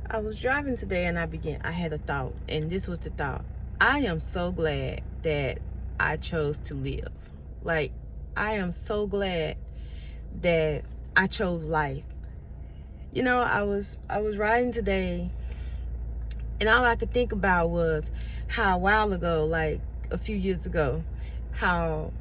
I was driving today and I had a thought, and this was the thought. I am so glad that I chose to live. Like, I am so glad that I chose life. You know, I was riding today, and all I could think about was how a while ago, like a few years ago, how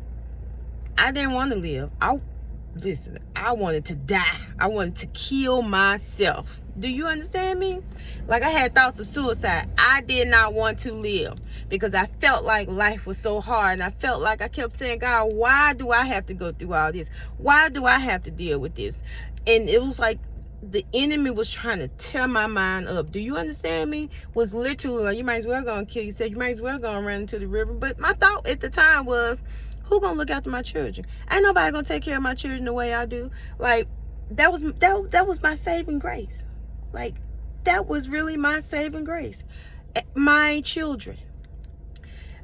I didn't want to live. I wanted to die. I wanted to kill myself. Do you understand me? Like, I had thoughts of suicide. I did not want to live because I felt like life was so hard. And I felt like I kept saying, God, why do I have to go through all this? Why do I have to deal with this? And it was like the enemy was trying to tear my mind up. Do you understand me? Was literally like, you might as well go and kill yourself. You might as well go and run into the river. But my thought at the time was, who gonna look after my children? Ain't nobody gonna take care of my children the way I do. Like, that was my saving grace. Like, that was really my saving grace. My children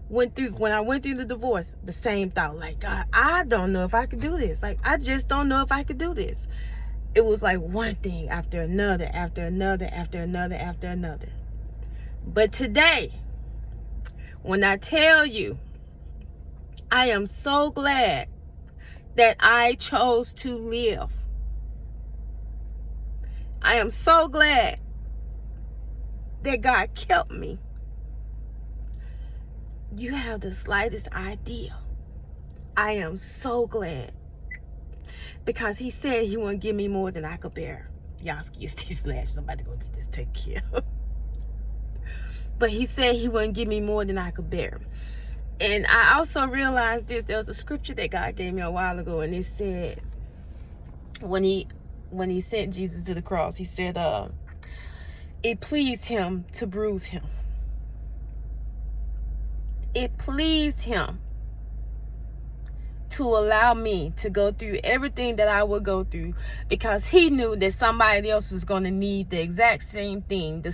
when I went through the divorce, the same thought. Like, God, I don't know if I could do this. Like, I just don't know if I could do this. It was like one thing after another, after another, after another, after another. But today, when I tell you, I am so glad that I chose to live. I am so glad that God kept me. You have the slightest idea. I am so glad. Because he said he wouldn't give me more than I could bear. Y'all excuse these lashes. I'm about to go get this taken care of. But he said he wouldn't give me more than I could bear. And I also realized this. There was a scripture that God gave me a while ago, and it said, when he sent Jesus to the cross, he said, it pleased him to bruise him. It pleased him to allow me to go through everything that I would go through, because he knew that somebody else was going to need the exact same thing.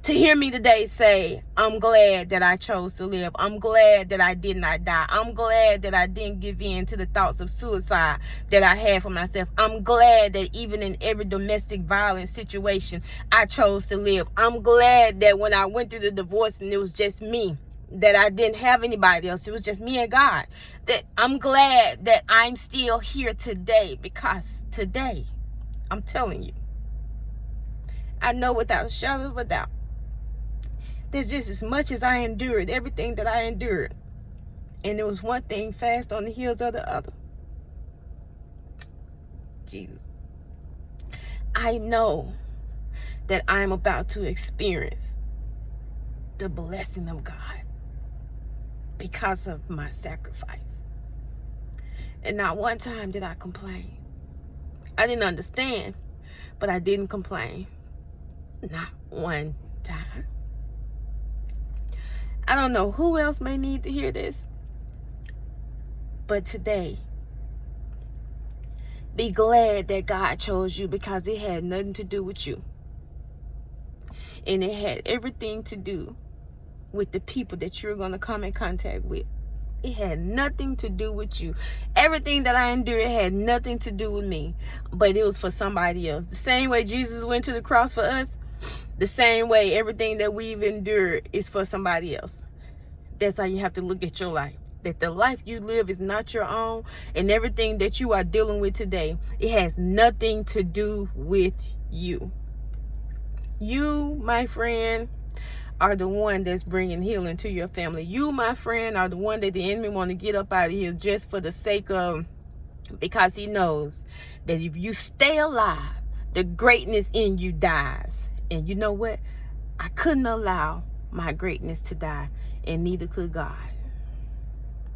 To hear me today say, I'm glad that I chose to live. I'm glad that I did not die. I'm glad that I didn't give in to the thoughts of suicide that I had for myself. I'm glad that even in every domestic violence situation, I chose to live. I'm glad that when I went through the divorce and it was just me, that I didn't have anybody else. It was just me and God. That I'm glad that I'm still here today, because today, I'm telling you, I know without a shadow of a doubt, there's just as much as I endured, everything that I endured, and there was one thing fast on the heels of the other. Jesus. I know that I'm about to experience the blessing of God because of my sacrifice. And not one time did I complain. I didn't understand, but I didn't complain. Not one time. I don't know who else may need to hear this, but today, be glad that God chose you, because it had nothing to do with you. And it had everything to do with the people that you're going to come in contact with. It had nothing to do with you. Everything that I endured had nothing to do with me, but it was for somebody else. The same way Jesus went to the cross for us, the same way everything that we've endured is for somebody else. That's how you have to look at your life. That the life you live is not your own, and everything that you are dealing with today, it has nothing to do with you. You, my friend, are the one that's bringing healing to your family. You, my friend, are the one that the enemy want to get up out of here just for the sake of, because he knows that if you stay alive, the greatness in you dies. And you know what? I couldn't allow my greatness to die, and neither could God.